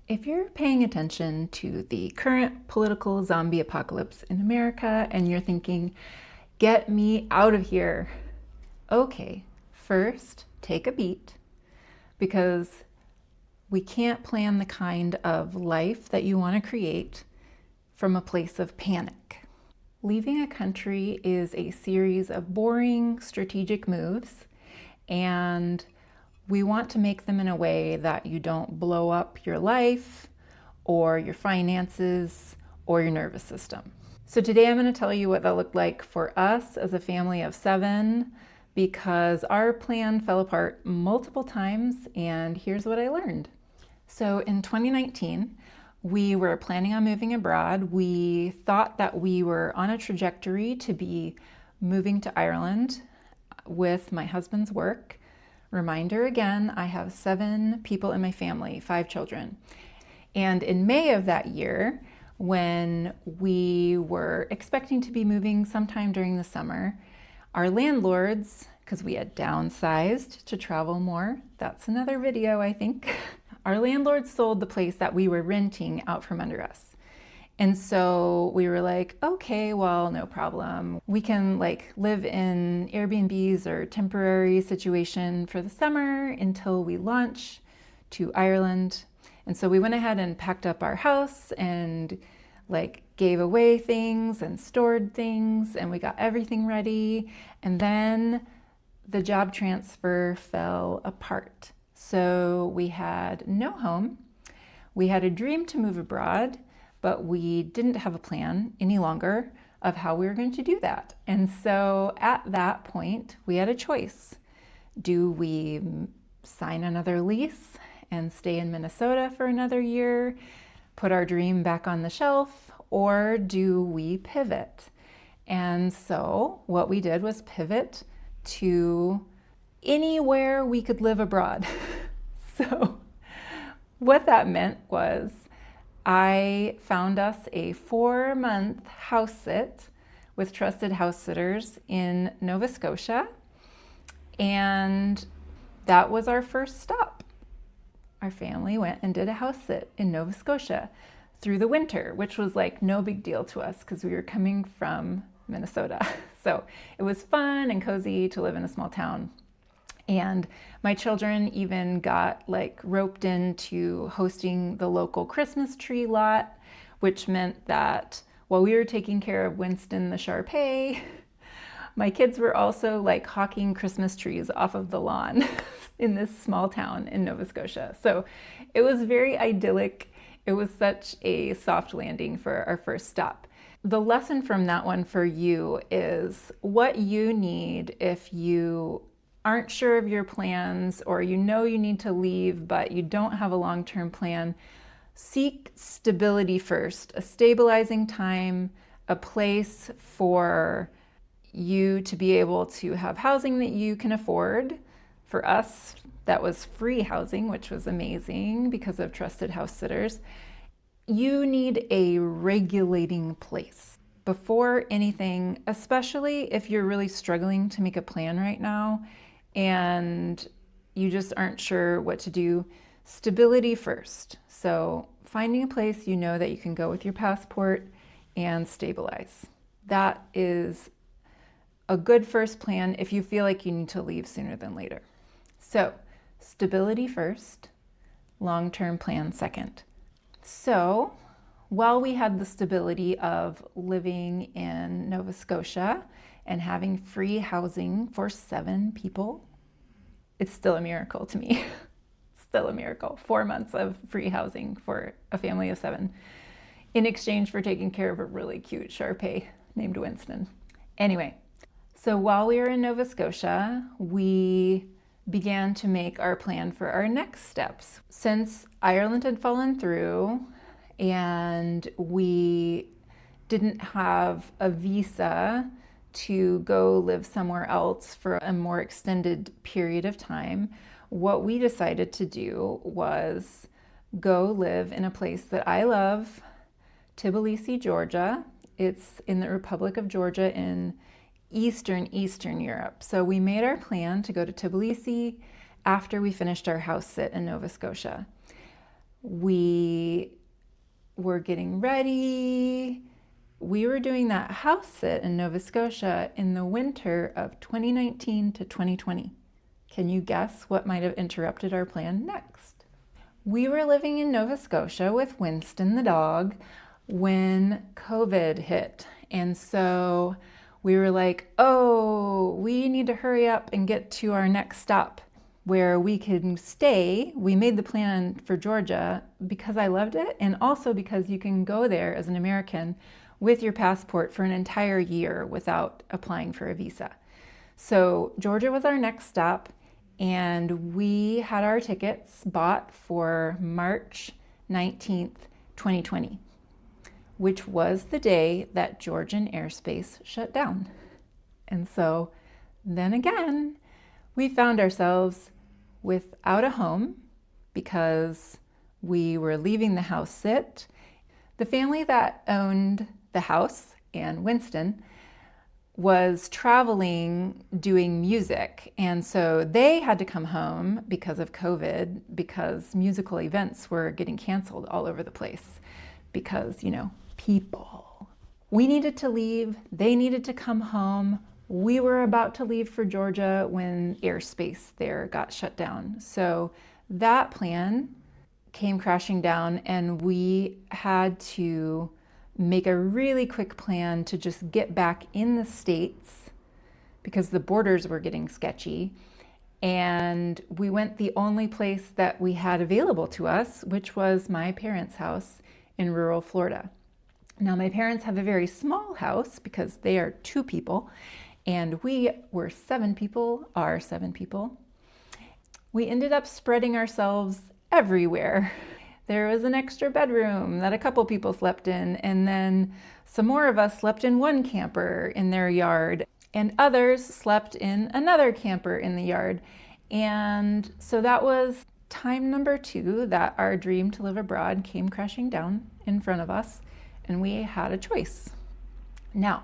If you're paying attention to the current political zombie apocalypse in America and you're thinking, get me out of here, okay, first take a beat because we can't plan the kind of life that you want to create from a place of panic. Leaving a country is a series of boring strategic moves, and we want to make them in a way that you don't blow up your life or your finances or your nervous system. So today I'm going to tell you what that looked like for us as a family of 7 because our plan fell apart multiple times, and here's what I learned. So in 2019, we were planning on moving abroad. We thought that we were on a trajectory to be moving to Ireland with my husband's work. Reminder again, I have 7 people in my family, 5 children. And in May of that year, when we were expecting to be moving sometime during the summer, our landlords, because we had downsized to travel more, that's another video, I think, our landlords sold the place that we were renting out from under us. And so we were like, okay, well, no problem. We can live in Airbnbs or temporary situation for the summer until we launch to Ireland. And so we went ahead and packed up our house and gave away things and stored things, and we got everything ready. And then the job transfer fell apart. So we had no home. We had a dream to move abroad, but we didn't have a plan any longer of how we were going to do that. And so at that point, we had a choice. Do we sign another lease and stay in Minnesota for another year, put our dream back on the shelf, or do we pivot? And so what we did was pivot to anywhere we could live abroad. So what that meant was I found us a 4-month house sit with trusted house sitters in Nova Scotia, and that was our first stop. Our family went and did a house sit in Nova Scotia through the winter, which was no big deal to us because we were coming from Minnesota. So it was fun and cozy to live in a small town. And my children even got roped into hosting the local Christmas tree lot, which meant that while we were taking care of Winston the Shar-Pei, my kids were also hawking Christmas trees off of the lawn in this small town in Nova Scotia. So it was very idyllic. It was such a soft landing for our first stop. The lesson from that one for you is what you need if you aren't sure of your plans, or you know you need to leave but you don't have a long-term plan. Seek stability first, a stabilizing time, a place for you to be able to have housing that you can afford. For us, that was free housing, which was amazing because of trusted house sitters. You need a regulating place before anything, especially if you're really struggling to make a plan right now and you just aren't sure what to do. Stability first. So finding a place you know that you can go with your passport and stabilize. That is a good first plan if you feel like you need to leave sooner than later. So stability first, long-term plan second. So while we had the stability of living in Nova Scotia and having free housing for 7 people, it's still a miracle to me. Still a miracle. 4 months of free housing for a family of 7 in exchange for taking care of a really cute Shar-Pei named Winston. Anyway, so while we were in Nova Scotia, we began to make our plan for our next steps. Since Ireland had fallen through and we didn't have a visa to go live somewhere else for a more extended period of time, what we decided to do was go live in a place that I love, Tbilisi, Georgia. It's in the Republic of Georgia in Eastern Europe. So we made our plan to go to Tbilisi after we finished our house sit in Nova Scotia. We were getting ready. We were doing that house sit in Nova Scotia in the winter of 2019 to 2020. Can you guess what might have interrupted our plan next? We were living in Nova Scotia with Winston the dog when COVID hit. And so we were like, oh, we need to hurry up and get to our next stop where we can stay. We made the plan for Georgia because I loved it, and also because you can go there as an American with your passport for an entire year without applying for a visa. So Georgia was our next stop, and we had our tickets bought for March 19th, 2020, which was the day that Georgian airspace shut down. And so then again, we found ourselves without a home because we were leaving the house sit. The family that owned the house and Winston was traveling doing music. And so they had to come home because of COVID, because musical events were getting canceled all over the place because, people. We needed to leave. They needed to come home. We were about to leave for Georgia when airspace there got shut down. So that plan came crashing down, and we had to make a really quick plan to just get back in the States because the borders were getting sketchy. And we went the only place that we had available to us, which was my parents' house in rural Florida. Now, my parents have a very small house because they are 2 people, and we were 7 people, are 7 people. We ended up spreading ourselves everywhere. There was an extra bedroom that a couple people slept in, and then some more of us slept in one camper in their yard, and others slept in another camper in the yard. And so that was time number 2 that our dream to live abroad came crashing down in front of us, and we had a choice. Now,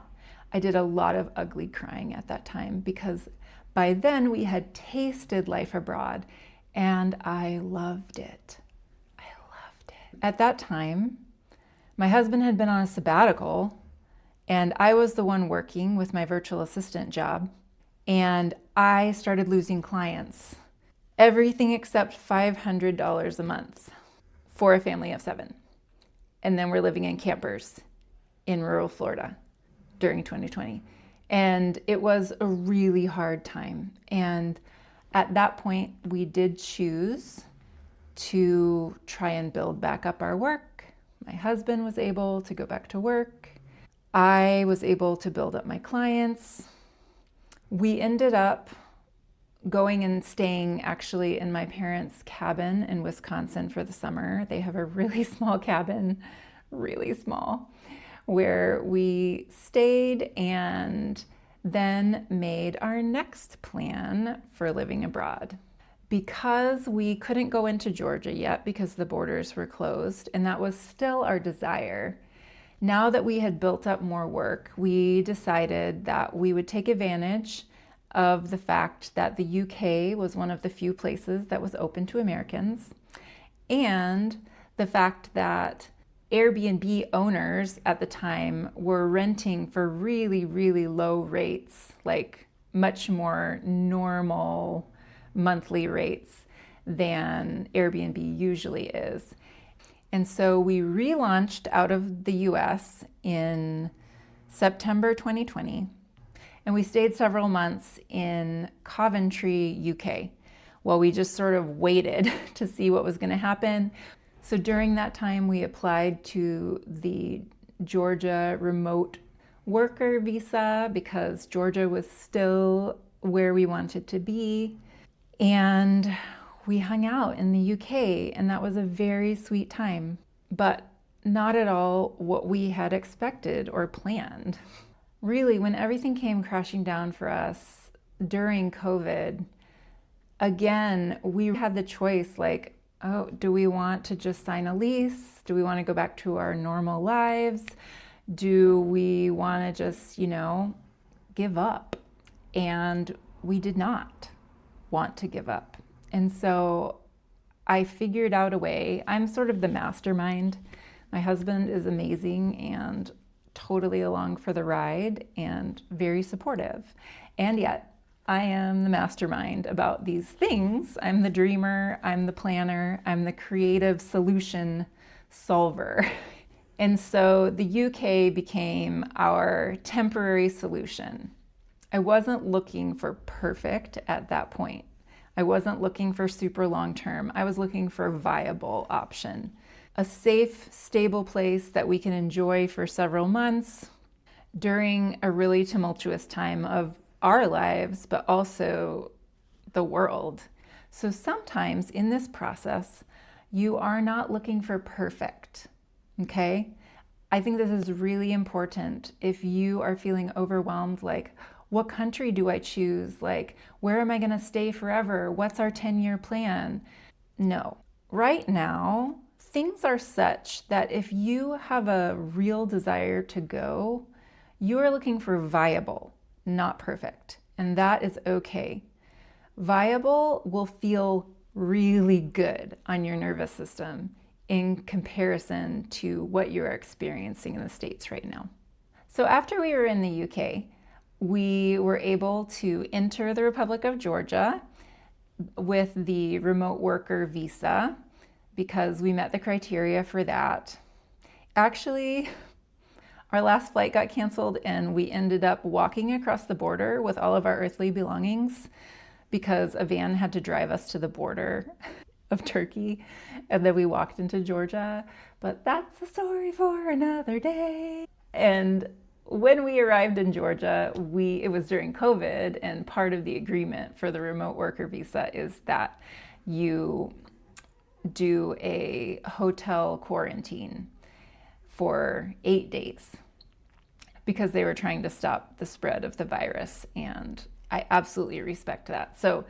I did a lot of ugly crying at that time because by then we had tasted life abroad, and I loved it. At that time, my husband had been on a sabbatical, and I was the one working with my virtual assistant job, and I started losing clients. Everything except $500 a month for a family of 7. And then we're living in campers in rural Florida during 2020. And it was a really hard time. And at that point, we did choose to try and build back up our work. My husband was able to go back to work. I was able to build up my clients. We ended up going and staying actually in my parents' cabin in Wisconsin for the summer. They have a really small cabin, really small, where we stayed and then made our next plan for living abroad. Because we couldn't go into Georgia yet because the borders were closed, and that was still our desire. Now that we had built up more work, we decided that we would take advantage of the fact that the UK was one of the few places that was open to Americans, and the fact that Airbnb owners at the time were renting for really, really low rates, like much more normal monthly rates than Airbnb usually is. And so we relaunched out of the US in September 2020, and we stayed several months in Coventry, UK, while we just sort of waited to see what was going to happen. So during that time, we applied to the Georgia remote worker visa because Georgia was still where we wanted to be. And we hung out in the UK, and that was a very sweet time, but not at all what we had expected or planned. Really, when everything came crashing down for us during COVID, again, we had the choice like, oh, do we want to just sign a lease? Do we want to go back to our normal lives? Do we want to just, give up? And we did not want to give up. And so I figured out a way. I'm sort of the mastermind My husband is amazing and totally along for the ride and very supportive. And yet, I am the mastermind about these things. I'm the dreamer, I'm the planner, I'm the creative solution solver. And so the UK became our temporary solution. I wasn't looking for perfect at that point. I wasn't looking for super long term. I was looking for a viable option. A safe, stable place that we can enjoy for several months during a really tumultuous time of our lives, but also the world. So sometimes in this process, you are not looking for perfect, okay? I think this is really important if you are feeling overwhelmed, like, what country do I choose? Like, where am I going to stay forever? What's our 10-year plan? No. Right now, things are such that if you have a real desire to go, you are looking for viable, not perfect. And that is okay. Viable will feel really good on your nervous system in comparison to what you're experiencing in the States right now. So after we were in the UK, we were able to enter the Republic of Georgia with the remote worker visa because we met the criteria for that. Actually, our last flight got canceled and we ended up walking across the border with all of our earthly belongings because a van had to drive us to the border of Turkey, and then we walked into Georgia. But that's a story for another day. And when we arrived in Georgia, it was during COVID, and part of the agreement for the remote worker visa is that you do a hotel quarantine for 8 days because they were trying to stop the spread of the virus, and I absolutely respect that. So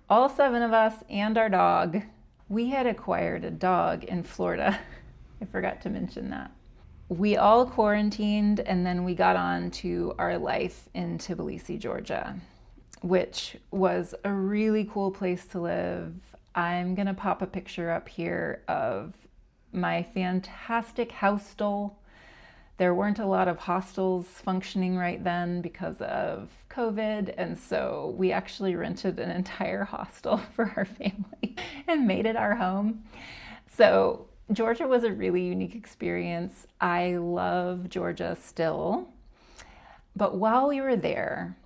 all 7 of us and our dog, we had acquired a dog in Florida. I forgot to mention that. We all quarantined, and then we got on to our life in Tbilisi, Georgia, which was a really cool place to live. I'm gonna pop a picture up here of my fantastic hostel. There weren't a lot of hostels functioning right then because of COVID, and so we actually rented an entire hostel for our family and made it our home. So Georgia was a really unique experience. I love Georgia still. But while we were there,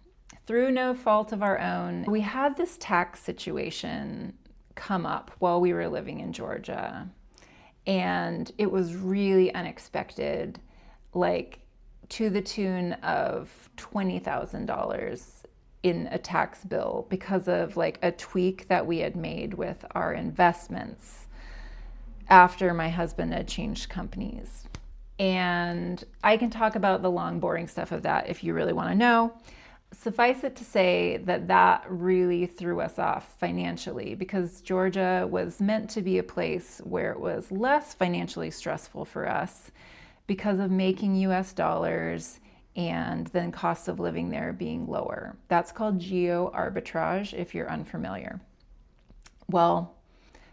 through no fault of our own, we had this tax situation come up while we were living in Georgia. And it was really unexpected, like to the tune of $20,000 in a tax bill because of like a tweak that we had made with our investments after my husband had changed companies. And I can talk about the long, boring stuff of that if you really want to know. Suffice it to say that that really threw us off financially because Georgia was meant to be a place where it was less financially stressful for us because of making US dollars and then cost of living there being lower. That's called geo arbitrage if you're unfamiliar. Well,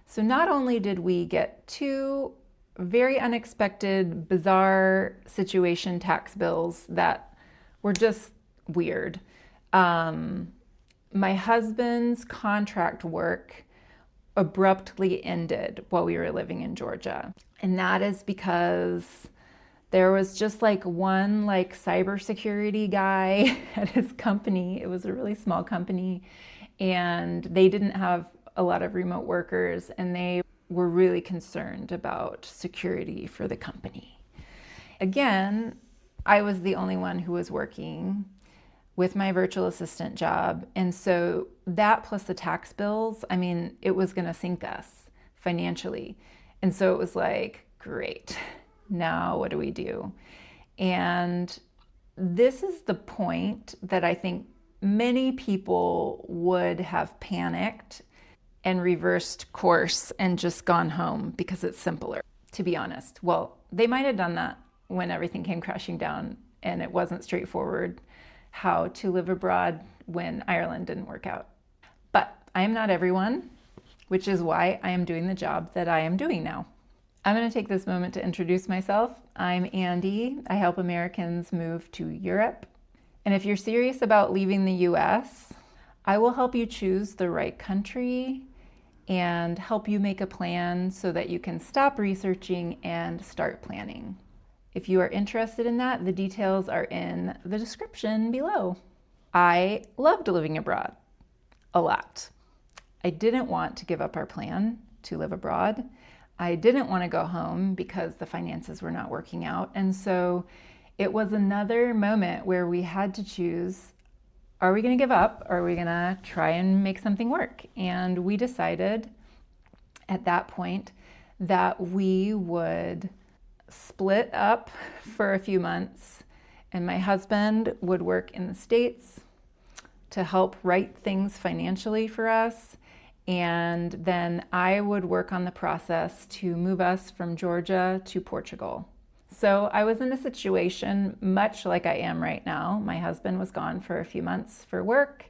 so not only did we get 2 very unexpected, bizarre situation tax bills that were just weird. My husband's contract work abruptly ended while we were living in Georgia. And that is because there was just like one like cybersecurity guy at his company. It was a really small company and they didn't have a lot of remote workers and they were really concerned about security for the company. Again, I was the only one who was working with my virtual assistant job. And so that plus the tax bills, I mean, it was going to sink us financially. And so it was like, great, now what do we do? And this is the point that I think many people would have panicked and reversed course and just gone home because it's simpler, to be honest. Well, they might have done that when everything came crashing down and it wasn't straightforward how to live abroad when Ireland didn't work out. But I am not everyone, which is why I am doing the job that I am doing now. I'm going to take this moment to introduce myself. I'm Andy. I help Americans move to Europe. And if you're serious about leaving the US, I will help you choose the right country and help you make a plan so that you can stop researching and start planning. If you are interested in that, the details are in the description below. I loved living abroad a lot. I didn't want to give up our plan to live abroad. I didn't want to go home because the finances were not working out. And so it was another moment where we had to choose, are we going to give up or are we going to try and make something work? And we decided at that point that we would split up for a few months and my husband would work in the States to help write things financially for us. And then I would work on the process to move us from Georgia to Portugal. So I was in a situation much like I am right now. My husband was gone for a few months for work.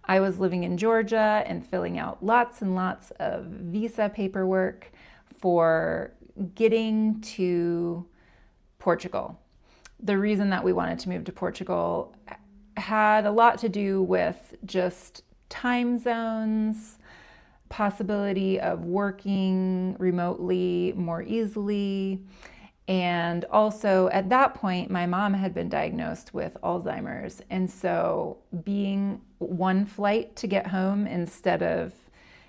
I was living in Georgia and filling out lots and lots of visa paperwork for getting to Portugal. The reason that we wanted to move to Portugal had a lot to do with just time zones, possibility of working remotely more easily. And also at that point, my mom had been diagnosed with Alzheimer's. And so being one flight to get home instead of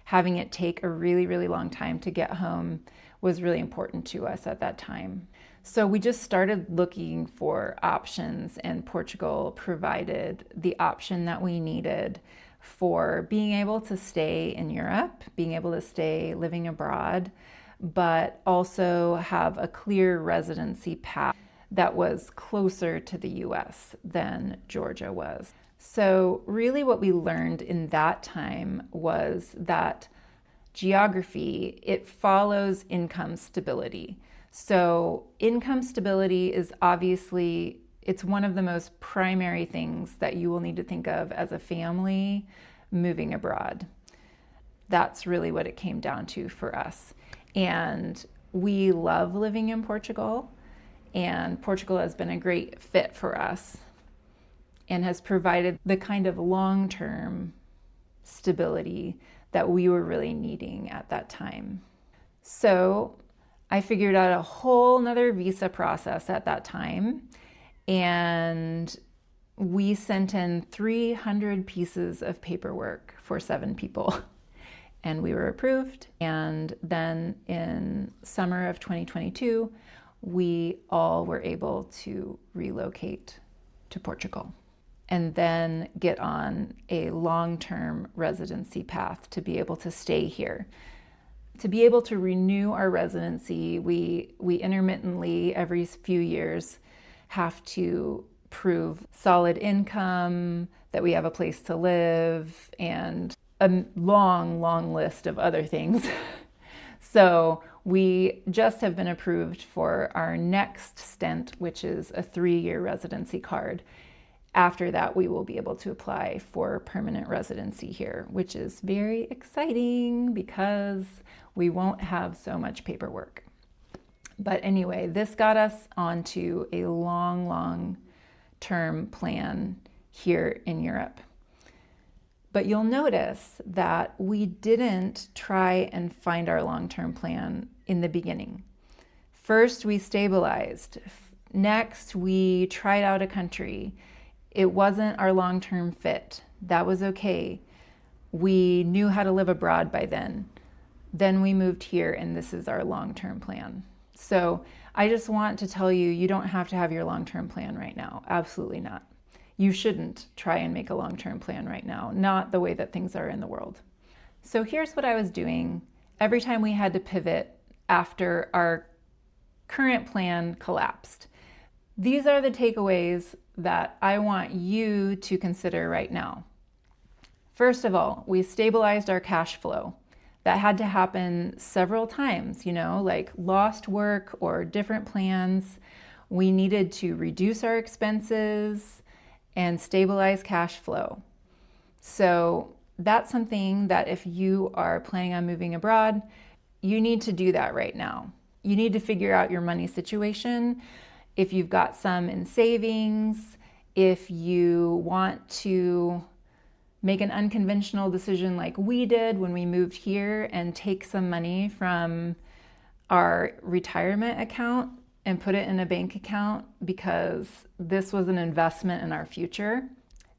having it take a really, really long time to get home was really important to us at that time. So we just started looking for options, and Portugal provided the option that we needed for being able to stay in Europe, being able to stay living abroad, but also have a clear residency path that was closer to the US than Georgia was. So really what we learned in that time was that geography, it follows income stability. So income stability is obviously, it's one of the most primary things that you will need to think of as a family moving abroad. That's really what it came down to for us. And we love living in Portugal, and Portugal has been a great fit for us and has provided the kind of long-term stability that we were really needing at that time. So I figured out a whole nother visa process at that time, and we sent in 300 pieces of paperwork for 7 people. And we were approved. And then in summer of 2022, we all were able to relocate to Portugal and then get on a long-term residency path to be able to stay here. To be able to renew our residency, we intermittently, every few years, have to prove solid income, that we have a place to live, and a long list of other things. So we just have been approved for our next stint, which is a 3-year residency card. After that, we will be able to apply for permanent residency here, which is very exciting because we won't have so much paperwork. But anyway, this got us onto a long-term plan here in Europe. But you'll notice that we didn't try and find our long-term plan in the beginning. First, we stabilized. Next, we tried out a country. It wasn't our long-term fit. That was okay. We knew how to live abroad by then. Then we moved here, and this is our long-term plan. So I just want to tell you, you don't have to have your long-term plan right now. Absolutely not. You shouldn't try and make a long-term plan right now, not the way that things are in the world. So here's what I was doing every time we had to pivot after our current plan collapsed. These are the takeaways that I want you to consider right now. First of all, we stabilized our cash flow. That had to happen several times, like lost work or different plans. We needed to reduce our expenses and stabilize cash flow. So that's something that if you are planning on moving abroad, you need to do that right now. you need to figure out your money situation. If you've got some in savings, if you want to make an unconventional decision like we did when we moved here and take some money from our retirement account and put it in a bank account because this was an investment in our future.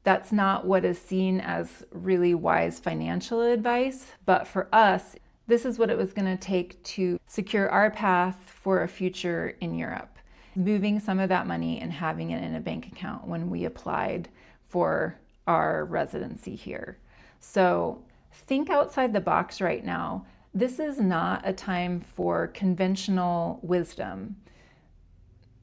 That's not what is seen as really wise financial advice, but for us, this is what it was going to take to secure our path for a future in Europe. Moving some of that money and having it in a bank account when we applied for our residency here. So think outside the box right now. This is not a time for conventional wisdom.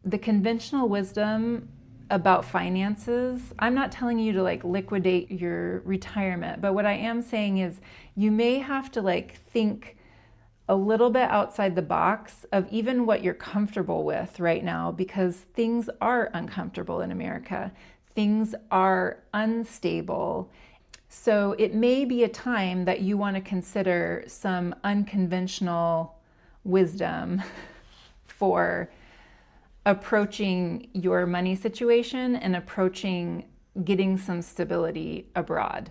The conventional wisdom about finances, I'm not telling you to like liquidate your retirement, but what I am saying is you may have to like think a little bit outside the box of even what you're comfortable with right now, because things are uncomfortable in America. Things are unstable. So it may be a time that you want to consider some unconventional wisdom for approaching your money situation and approaching getting some stability abroad.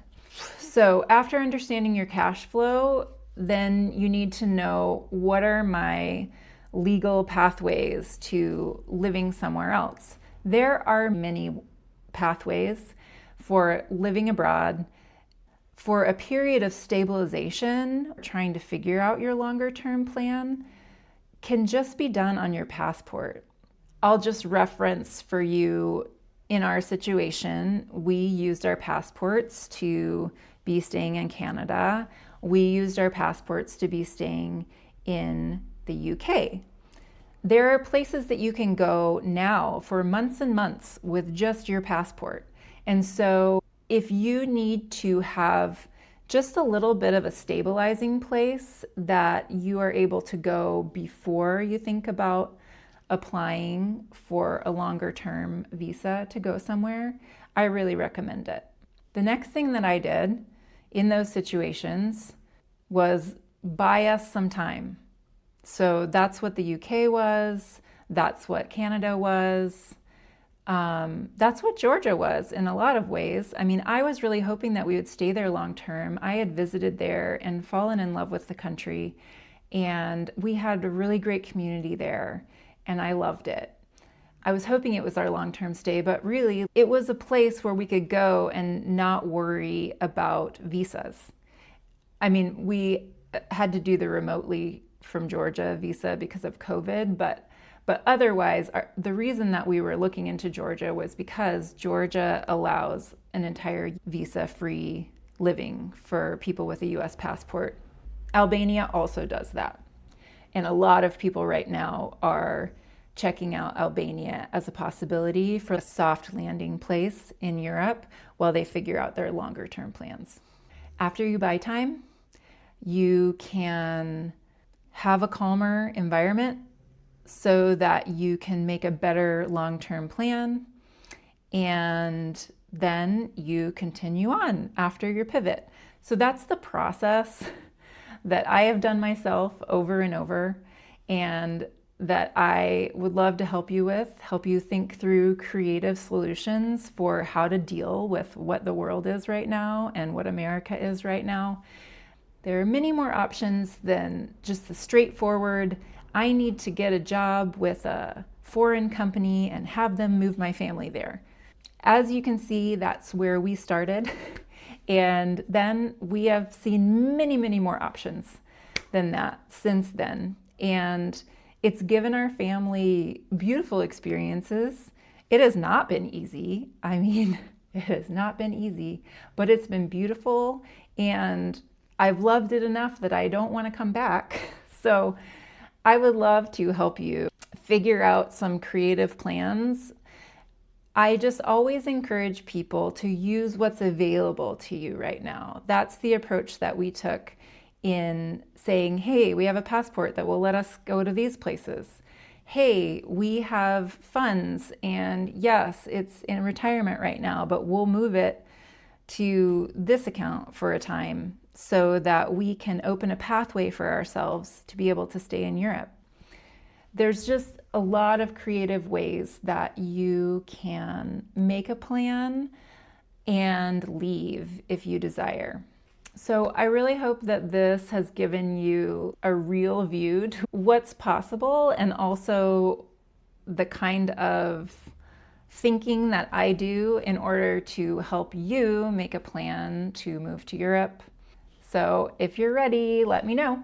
So after understanding your cash flow, then you need to know, what are my legal pathways to living somewhere else? There are many pathways for living abroad. For a period of stabilization, trying to figure out your longer term plan can just be done on your passport. I'll just reference for you, in our situation, we used our passports to be staying in Canada. We used our passports to be staying in the UK. There are places that you can go now for months and months with just your passport. And so if you need to have just a little bit of a stabilizing place that you are able to go before you think about applying for a longer term visa to go somewhere, I really recommend it. The next thing that I did in those situations was buy us some time. So that's what the UK was, that's what Canada was, that's what Georgia was in a lot of ways. I mean, I was really hoping that we would stay there long term. I had visited there and fallen in love with the country, and we had a really great community there, and I loved it. I was hoping it was our long-term stay, but really it was a place where we could go and not worry about visas. I mean, we had to do the remotely from Georgia visa because of COVID, but otherwise, the reason that we were looking into Georgia was because Georgia allows an entire visa-free living for people with a US passport. Albania also does that. And a lot of people right now are checking out Albania as a possibility for a soft landing place in Europe while they figure out their longer term plans. After you buy time, you can have a calmer environment so that you can make a better long-term plan, and then you continue on after your pivot. So that's the process that I have done myself over and over, and that I would love to help you think through creative solutions for how to deal with what the world is right now and what America is right now. There are many more options than just the straightforward, I need to get a job with a foreign company and have them move my family there. As you can see, that's where we started. And then we have seen many, many more options than that since then. And it's given our family beautiful experiences. It has not been easy. I mean, it has not been easy, but it's been beautiful. And I've loved it enough that I don't want to come back. So I would love to help you figure out some creative plans. I just always encourage people to use what's available to you right now. That's the approach that we took in saying, hey, we have a passport that will let us go to these places. Hey, we have funds, and yes, it's in retirement right now, but we'll move it to this account for a time so that we can open a pathway for ourselves to be able to stay in Europe. There's just a lot of creative ways that you can make a plan and leave if you desire. So I really hope that this has given you a real view to what's possible, and also the kind of thinking that I do in order to help you make a plan to move to Europe. So if you're ready, let me know.